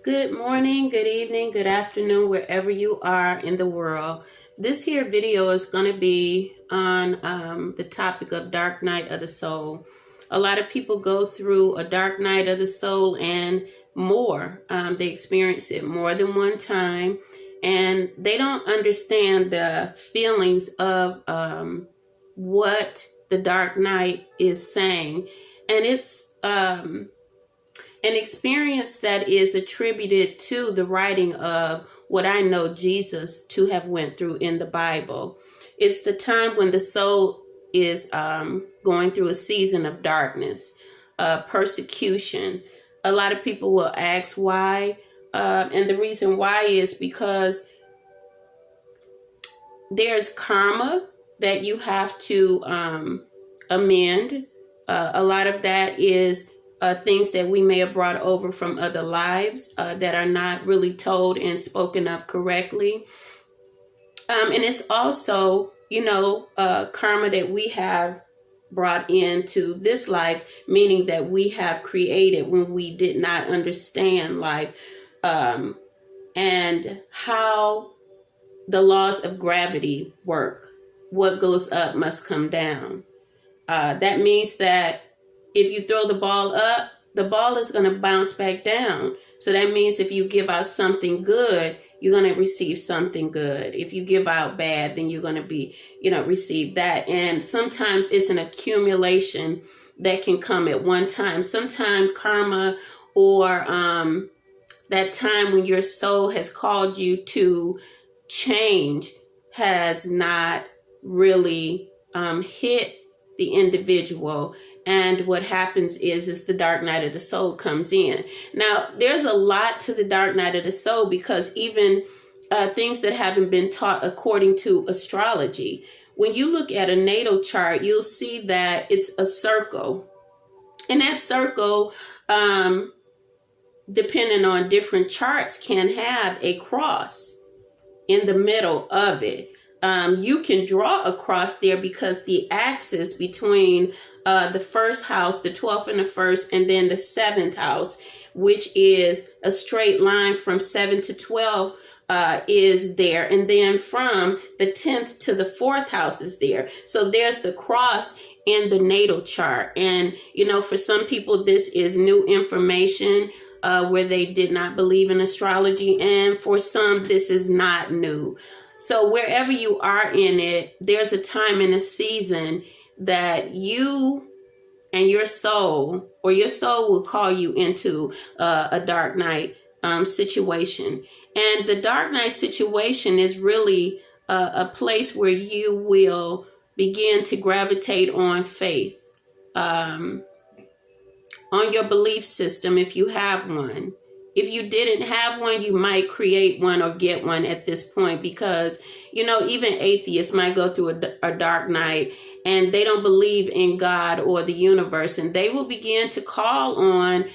Good morning, good evening, good afternoon, wherever you are in the world. This here video is going to be on the topic of dark night of the soul. A lot of people go through a dark night of the soul and more. They experience it more than one time, and they don't understand the feelings of what the dark night is saying. And it's an experience that is attributed to the writing of what I know Jesus to have went through in the Bible. It's the time when the soul is going through a season of darkness, persecution. A lot of people will ask why, and the reason why is because there's karma that you have to amend. A lot of that is things that we may have brought over from other lives that are not really told and spoken of correctly. And it's also, karma that we have brought into this life, meaning that we have created when we did not understand life and how the laws of gravity work. What goes up must come down. That means that if you throw the ball up, the ball is going to bounce back down. So that means if you give out something good, you're going to receive something good. If you give out bad, then you're going to receive that. And sometimes it's an accumulation that can come at one time. Sometimes karma or that time when your soul has called you to change has not really hit the individual. And what happens is the dark night of the soul comes in. Now, there's a lot to the dark night of the soul because even things that haven't been taught according to astrology. When you look at a natal chart, you'll see that it's a circle. And that circle, depending on different charts, can have a cross in the middle of it. You can draw a cross there because the axis between the first house, the 12th and the first, and then the 7th house, which is a straight line from 7 to 12, is there. And then from the 10th to the 4th house is there. So there's the cross in the natal chart. And, for some people, this is new information where they did not believe in astrology. And for some, this is not new. So wherever you are in it, there's a time and a season that you and your soul, or your soul will call you into a dark night situation. And the dark night situation is really a place where you will begin to gravitate on faith, on your belief system if you have one. If you didn't have one, you might create one or get one at this point because, even atheists might go through a dark night and they don't believe in God or the universe, and they will begin to call on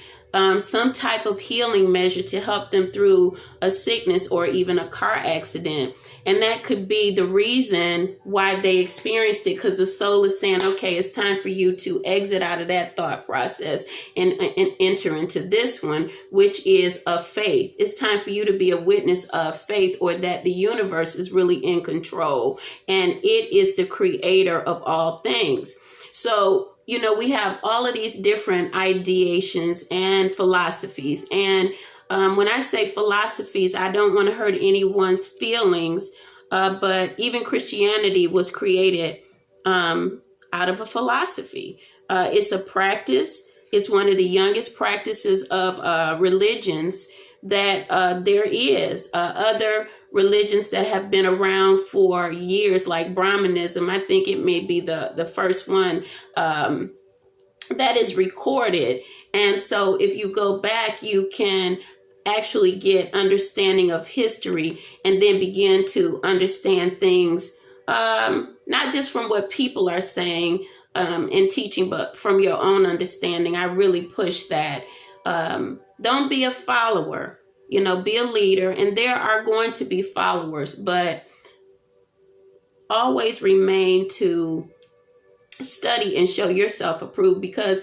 some type of healing measure to help them through a sickness or even a car accident. And that could be the reason why they experienced it, because the soul is saying, okay, it's time for you to exit out of that thought process and enter into this one, which is of faith. It's time for you to be a witness of faith, or that the universe is really in control and it is the creator of all things. So, we have all of these different ideations and philosophies. And when I say philosophies, I don't want to hurt anyone's feelings, but even Christianity was created out of a philosophy. It's a practice. It's one of the youngest practices of religions that there is. Other religions that have been around for years, like Brahmanism, I think it may be the first one that is recorded. And so if you go back, you can actually get understanding of history and then begin to understand things, not just from what people are saying and teaching, but from your own understanding. I really push that. Don't be a follower, be a leader, and there are going to be followers, but always remain to study and show yourself approved, because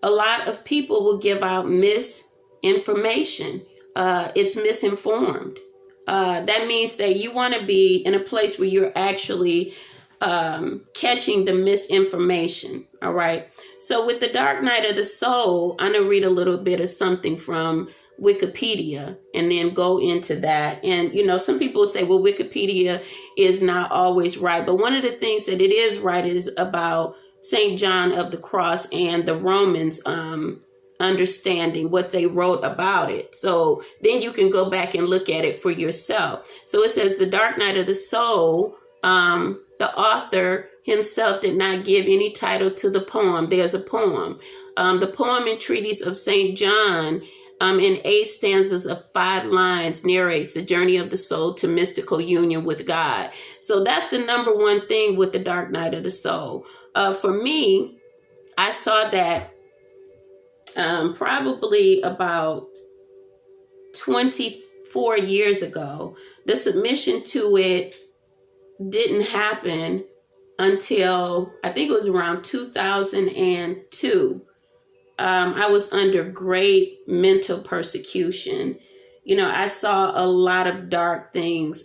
a lot of people will give out misinformation. it's misinformed. That means that you want to be in a place where you're actually catching the misinformation. All right. So with the dark night of the soul, I'm going to read a little bit of something from Wikipedia and then go into that. And, some people say, well, Wikipedia is not always right. But one of the things that it is right is about St. John of the Cross and the Romans understanding what they wrote about it. So then you can go back and look at it for yourself. So it says the dark night of the soul, the author himself did not give any title to the poem. There's a poem. The poem and treatise of St. John in 8 stanzas of 5 lines narrates the journey of the soul to mystical union with God. So that's the number one thing with the dark night of the soul. For me, I saw that probably about 24 years ago. The submission to it didn't happen until I think it was around 2002. I was under great mental persecution. I saw a lot of dark things,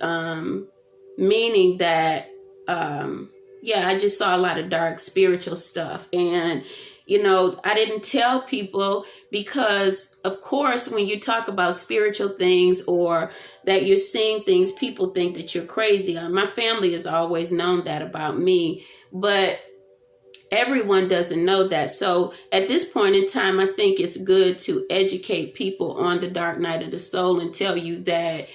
meaning that, I just saw a lot of dark spiritual stuff. And, I didn't tell people because, of course, when you talk about spiritual things or that you're seeing things, people think that you're crazy. My family has always known that about me, but everyone doesn't know that. So at this point in time, I think it's good to educate people on the dark night of the soul and tell you that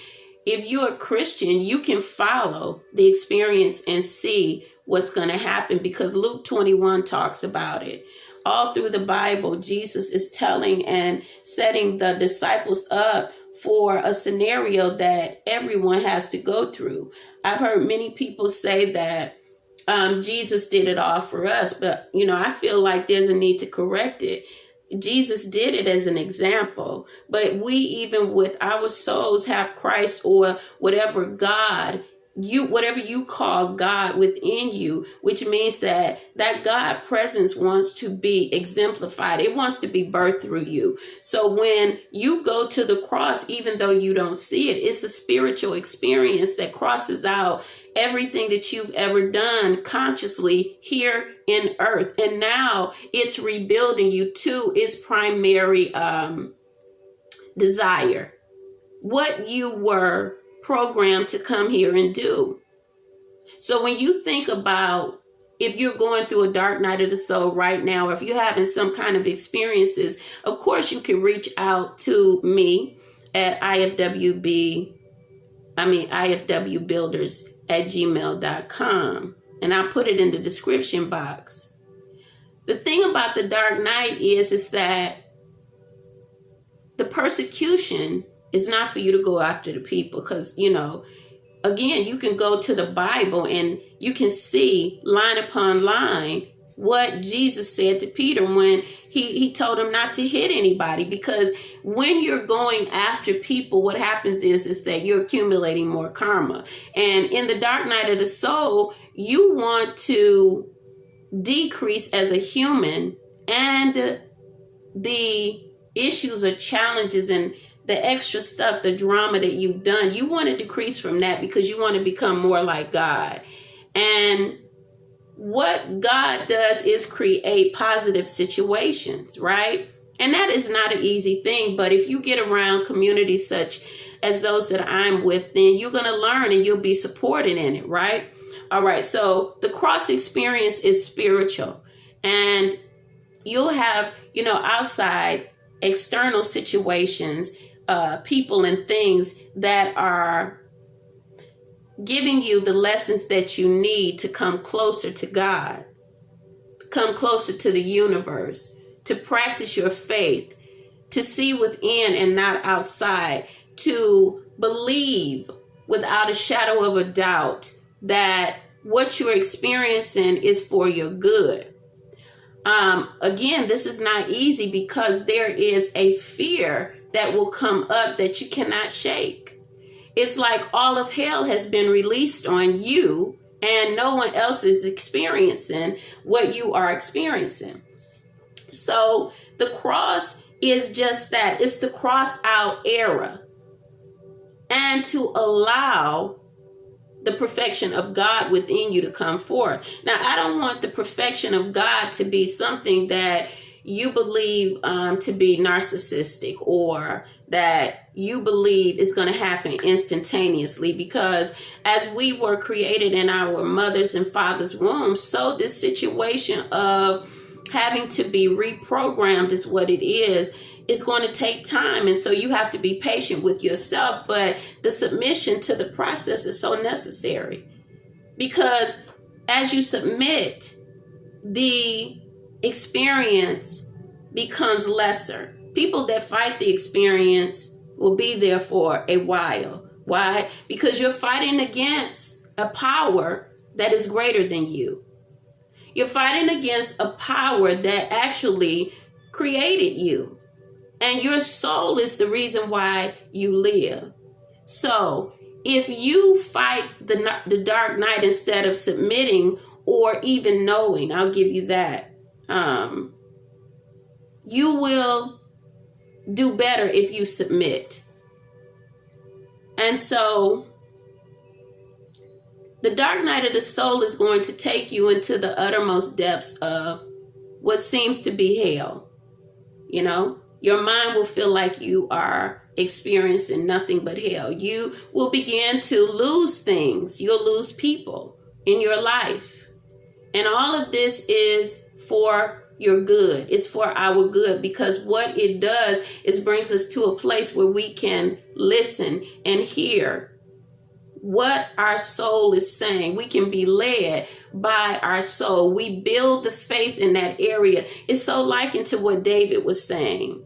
if you're a Christian, you can follow the experience and see what's going to happen because Luke 21 talks about it. All through the Bible, Jesus is telling and setting the disciples up for a scenario that everyone has to go through. I've heard many people say that Jesus did it all for us, but, I feel like there's a need to correct it. Jesus did it as an example, but we, even with our souls, have Christ or whatever whatever you call God within you, which means that God presence wants to be exemplified. It wants to be birthed through you. So when you go to the cross, even though you don't see it, it's a spiritual experience that crosses out everything that you've ever done consciously here in earth. And now it's rebuilding you to its primary desire. What you were programmed to come here and do. So when you think about if you're going through a dark night of the soul right now, or if you're having some kind of experiences, of course you can reach out to me at ifwbuilders@gmail.com, and I'll put it in the description box. The thing about the dark night is that the persecution is not for you to go after the people because, again, you can go to the Bible and you can see line upon line what Jesus said to Peter when he told him not to hit anybody, because when you're going after people, what happens is that you're accumulating more karma. And in the dark night of the soul, you want to decrease as a human, and the issues or challenges and the extra stuff, the drama that you've done, you want to decrease from that because you want to become more like God. And what God does is create positive situations, right? And that is not an easy thing. But if you get around communities such as those that I'm with, then you're going to learn and you'll be supported in it, right? All right. So the cross experience is spiritual, and you'll have, outside external situations, people and things that are giving you the lessons that you need to come closer to God, come closer to the universe, to practice your faith, to see within and not outside, to believe without a shadow of a doubt that what you're experiencing is for your good. Again, this is not easy because there is a fear that will come up that you cannot shake. It's like all of hell has been released on you and no one else is experiencing what you are experiencing. So the cross is just that. It's the cross out era. and to allow the perfection of God within you to come forth. Now, I don't want the perfection of God to be something that you believe to be narcissistic, or that you believe is going to happen instantaneously, because as we were created in our mother's and father's womb, so this situation of having to be reprogrammed is what it is going to take time. And so you have to be patient with yourself. But the submission to the process is so necessary, because as you submit, the experience becomes lesser. People that fight the experience will be there for a while. Why? Because you're fighting against a power that is greater than you. You're fighting against a power that actually created you. And your soul is the reason why you live. So if you fight the dark night instead of submitting or even knowing, I'll give you that, you will do better if you submit. And so the dark night of the soul is going to take you into the uttermost depths of what seems to be hell. You know, your mind will feel like you are experiencing nothing but hell. You will begin to lose things. You'll lose people in your life. And all of this is for your good. It's for our good, because what it does is brings us to a place where we can listen and hear what our soul is saying. We can be led by our soul. We build the faith in that area. It's so likened to what David was saying,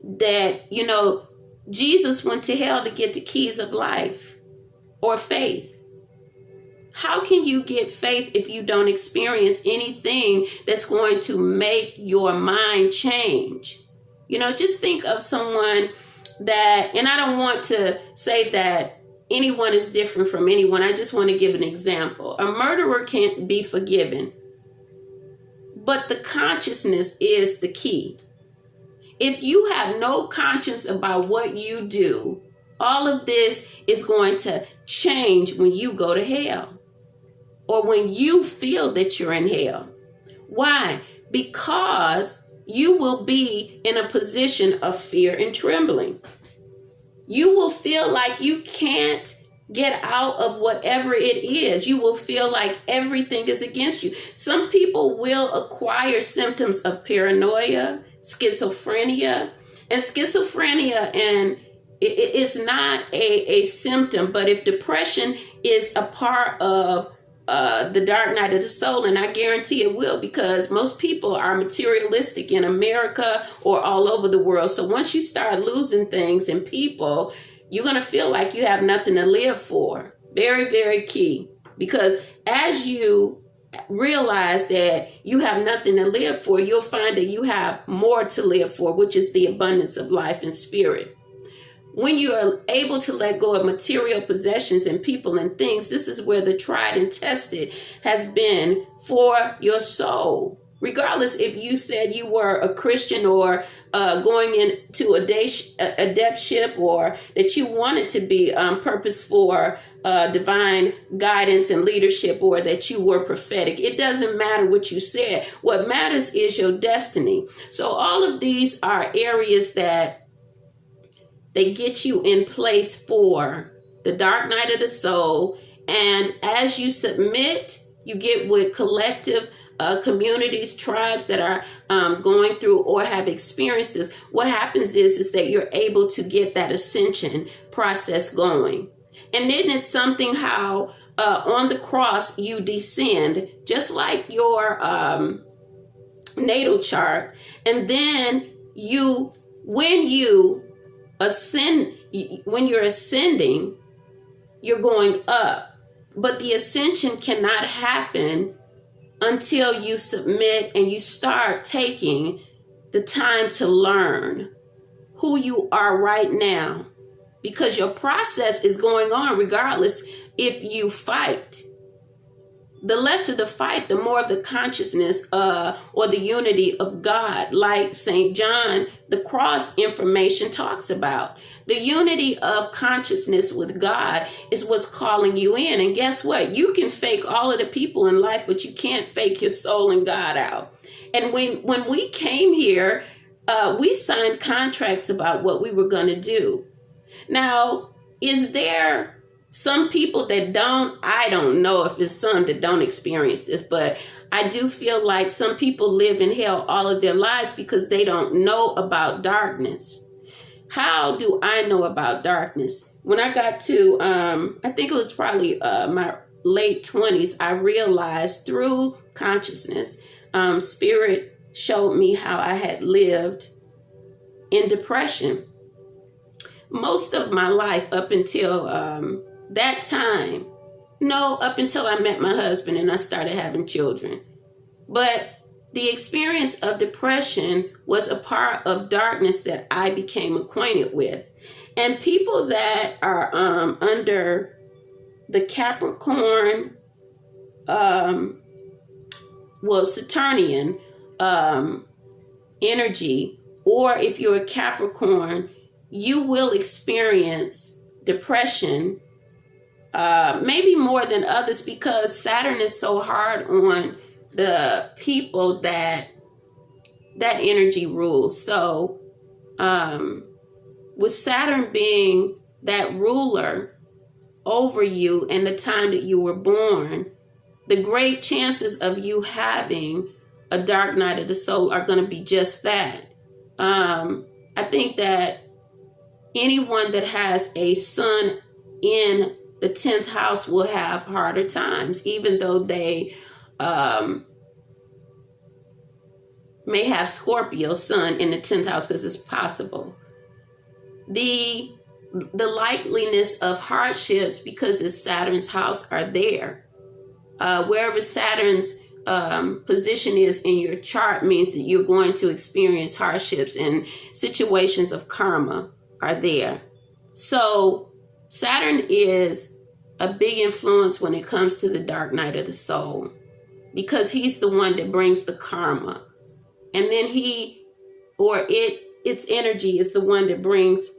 that, you know, Jesus went to hell to get the keys of life or faith. How can you get faith if you don't experience anything that's going to make your mind change? You know, just think of someone that, and I don't want to say that anyone is different from anyone. I just want to give an example. A murderer can't be forgiven, but the consciousness is the key. If you have no conscience about what you do, all of this is going to change when you go to hell, or when you feel that you're in hell. Why? Because you will be in a position of fear and trembling. You will feel like you can't get out of whatever it is. You will feel like everything is against you. Some people will acquire symptoms of paranoia, schizophrenia, and it's not a symptom. But if depression is a part of the dark night of the soul, and I guarantee it will, because most people are materialistic in America or all over the world. So once you start losing things and people, you're going to feel like you have nothing to live for. Very, very key. Because as you realize that you have nothing to live for, you'll find that you have more to live for, which is the abundance of life and spirit. When you are able to let go of material possessions and people and things, this is where the tried and tested has been for your soul. Regardless if you said you were a Christian or going into a adeptship, or that you wanted to be purpose for divine guidance and leadership, or that you were prophetic. It doesn't matter what you said. What matters is your destiny. So all of these are areas that they get you in place for the dark night of the soul. And as you submit, you get with collective communities, tribes that are going through or have experienced this. What happens is that you're able to get that ascension process going. And then it's something how on the cross you descend, just like your natal chart. And then when you ascend, when you're ascending, you're going up. But the ascension cannot happen until you submit and you start taking the time to learn who you are right now, because your process is going on regardless if you fight. the lesser the fight, the more of the consciousness or the unity of God, like St. John, the cross information talks about. The unity of consciousness with God is what's calling you in. And guess what? You can fake all of the people in life, but you can't fake your soul and God out. And when we came here, we signed contracts about what we were going to do. Now, is there some people that don't? I don't know if it's some that don't experience this, but I do feel like some people live in hell all of their lives because they don't know about darkness. How do I know about darkness? When I got to, I think it was probably my late 20s, I realized through consciousness, Spirit showed me how I had lived in depression most of my life up until that time. No, up until I met my husband and I started having children. But the experience of depression was a part of darkness that I became acquainted with. And people that are under the Capricorn, Saturnian energy, or if you're a Capricorn, you will experience depression, maybe more than others, because Saturn is so hard on the people that energy rules. So with Saturn being that ruler over you and the time that you were born, the great chances of you having a dark night of the soul are going to be just that. I think that anyone that has a sun in the 10th house will have harder times, even though they may have Scorpio sun in the 10th house, because it's possible. The likeliness of hardships, because it's Saturn's house, are there. Wherever Saturn's position is in your chart means that you're going to experience hardships, and situations of karma are there. So Saturn is a big influence when it comes to the dark night of the soul, because he's the one that brings the karma. And then its energy is the one that brings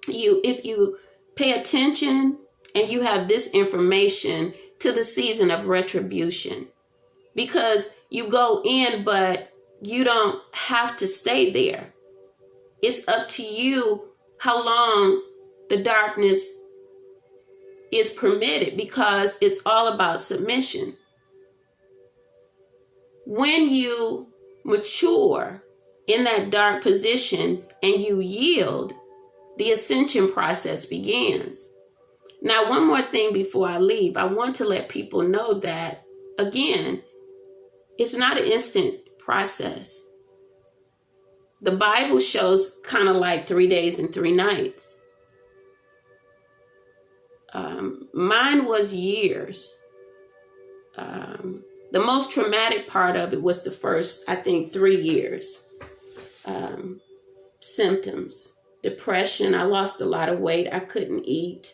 you, if you pay attention and you have this information, to the season of retribution. Because you go in, but you don't have to stay there. It's up to you how long the darkness is permitted, because it's all about submission. When you mature in that dark position and you yield, the ascension process begins. Now, one more thing before I leave, I want to let people know that, again, it's not an instant process. The Bible shows kind of like 3 days and 3 nights. Mine was years. The most traumatic part of it was the first, I think, 3 years. Symptoms, depression. I lost a lot of weight. I couldn't eat.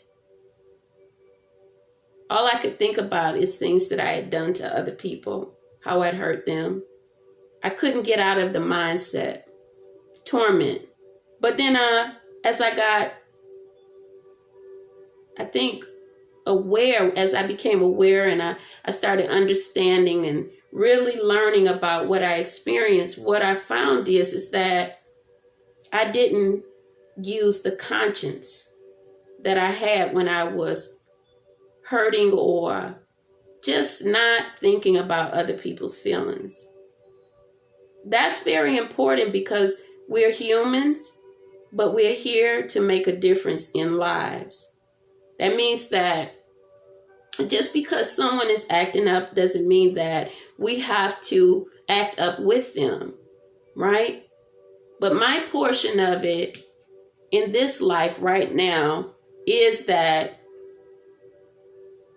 All I could think about is things that I had done to other people, how I'd hurt them. I couldn't get out of the mindset. Torment. But then as I got, I think, aware, as I became aware and I started understanding and really learning about what I experienced, what I found is that I didn't use the conscience that I had when I was hurting or just not thinking about other people's feelings. That's very important, because we're humans, but we're here to make a difference in lives. That means that just because someone is acting up doesn't mean that we have to act up with them, right? But my portion of it in this life right now is that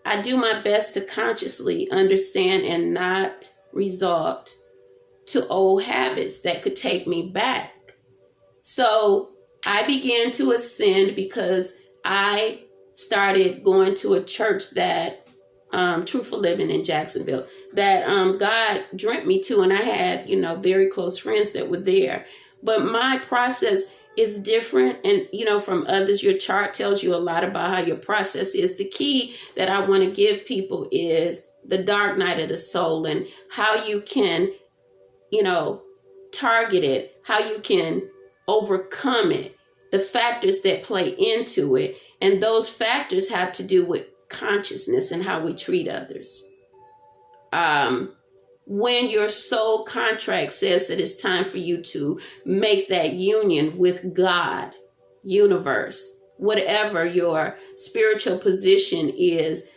I do my best to consciously understand and not resort to old habits that could take me back. So I began to ascend because I started going to a church that Truthful Living in Jacksonville, that God dreamt me to. And I had, very close friends that were there. But my process is different. And, from others, your chart tells you a lot about how your process is. The key that I want to give people is the dark night of the soul, and how you can, target it, how you can overcome it, the factors that play into it. And those factors have to do with consciousness and how we treat others. When your soul contract says that it's time for you to make that union with God, universe, whatever your spiritual position is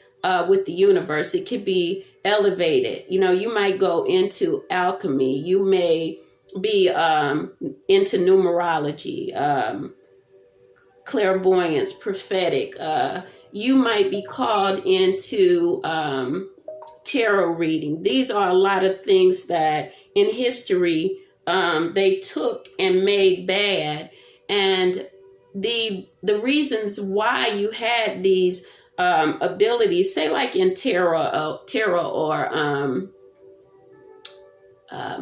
with the universe, it could be elevated. You might go into alchemy. You may be into numerology, clairvoyance, prophetic. You might be called into tarot reading. These are a lot of things that in history they took and made bad. And the reasons why you had these abilities, say like in tarot or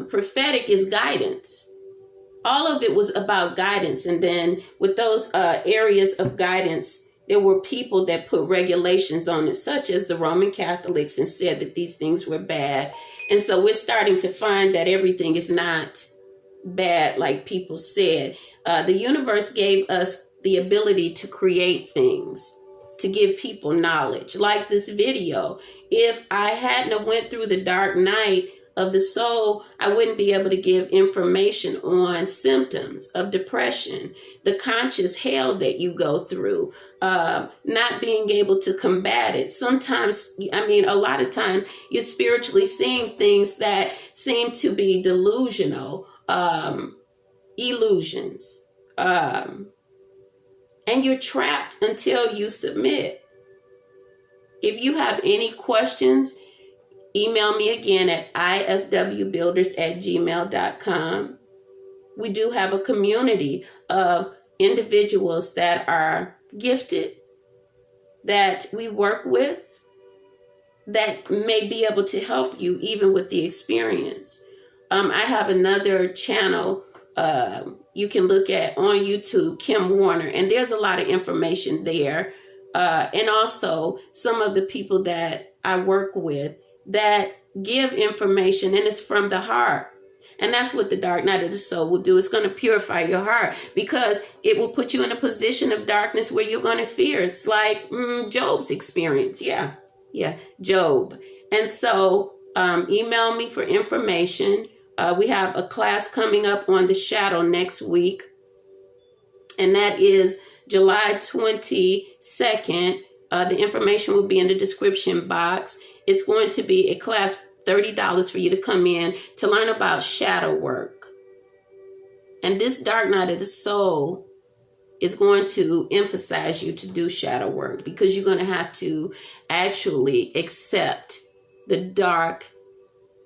prophetic, is guidance. All of it was about guidance. And then with those areas of guidance, there were people that put regulations on it, such as the Roman Catholics, and said that these things were bad. And so we're starting to find that everything is not bad like people said. The universe gave us the ability to create things, to give people knowledge, like this video. If I hadn't went through the dark night of the soul, I wouldn't be able to give information on symptoms of depression, the conscious hell that you go through, not being able to combat it. Sometimes, a lot of times, you're spiritually seeing things that seem to be delusional, illusions, and you're trapped until you submit. If you have any questions, email me again at ifwbuilders@gmail.com. We do have a community of individuals that are gifted, that we work with, that may be able to help you even with the experience. I have another channel you can look at on YouTube, Kim Warner, and there's a lot of information there. And also some of the people that I work with that give information, and it's from the heart. And that's what the dark night of the soul will do. It's going to purify your heart, because it will put you in a position of darkness where you're going to fear. It's like Job's experience. Yeah, Job. And so email me for information. We have a class coming up on the shadow next week, and that is July 22nd. The information will be in the description box. It's going to be a class, $30 for you to come in to learn about shadow work. And this dark night of the soul is going to emphasize you to do shadow work, because you're going to have to actually accept the dark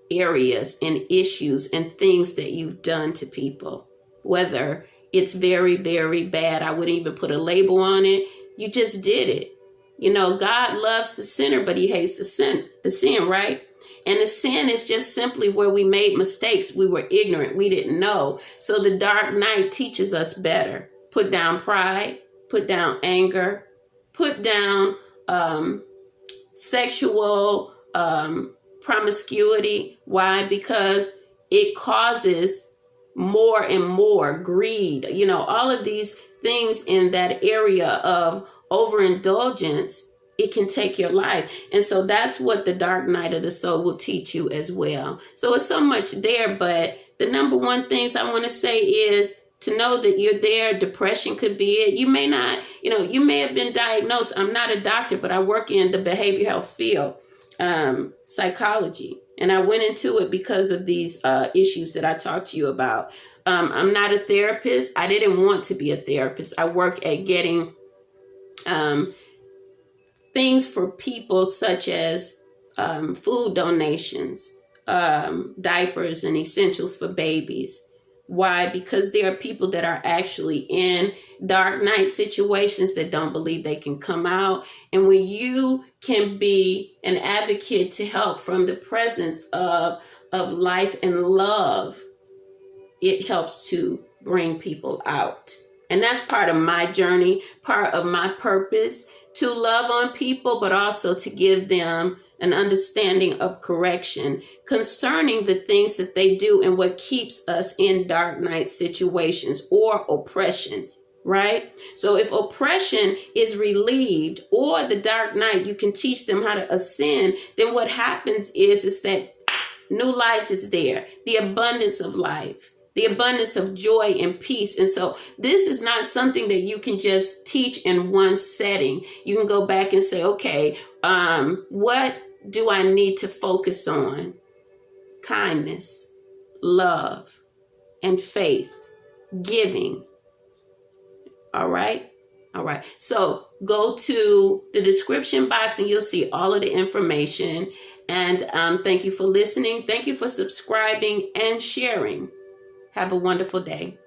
areas and issues and things that you've done to people. Whether it's very, very bad, I wouldn't even put a label on it. You just did it. God loves the sinner, but he hates the sin, right? And the sin is just simply where we made mistakes. We were ignorant. We didn't know. So the dark night teaches us better. Put down pride, put down anger, put down sexual promiscuity. Why? Because it causes more and more greed. All of these things in that area of overindulgence, it can take your life. And so that's what the dark night of the soul will teach you as well. So it's so much there, but the number one things I want to say is to know that you're there. Depression could be it. You may not, you may have been diagnosed. I'm not a doctor, but I work in the behavioral health field, psychology. And I went into it because of these issues that I talked to you about. I'm not a therapist. I didn't want to be a therapist. I work at getting things for people, such as food donations, diapers and essentials for babies. Why? Because there are people that are actually in dark night situations that don't believe they can come out. And when you can be an advocate to help from the presence of life and love, it helps to bring people out. And that's part of my journey, part of my purpose, to love on people, but also to give them an understanding of correction concerning the things that they do and what keeps us in dark night situations or oppression, right? So if oppression is relieved or the dark night, you can teach them how to ascend, then what happens is that new life is there, the abundance of life, the abundance of joy and peace. And so this is not something that you can just teach in one setting. You can go back and say, okay, what do I need to focus on? Kindness, love, and faith, giving. All right. All right. So go to the description box and you'll see all of the information. And thank you for listening. Thank you for subscribing and sharing. Have a wonderful day.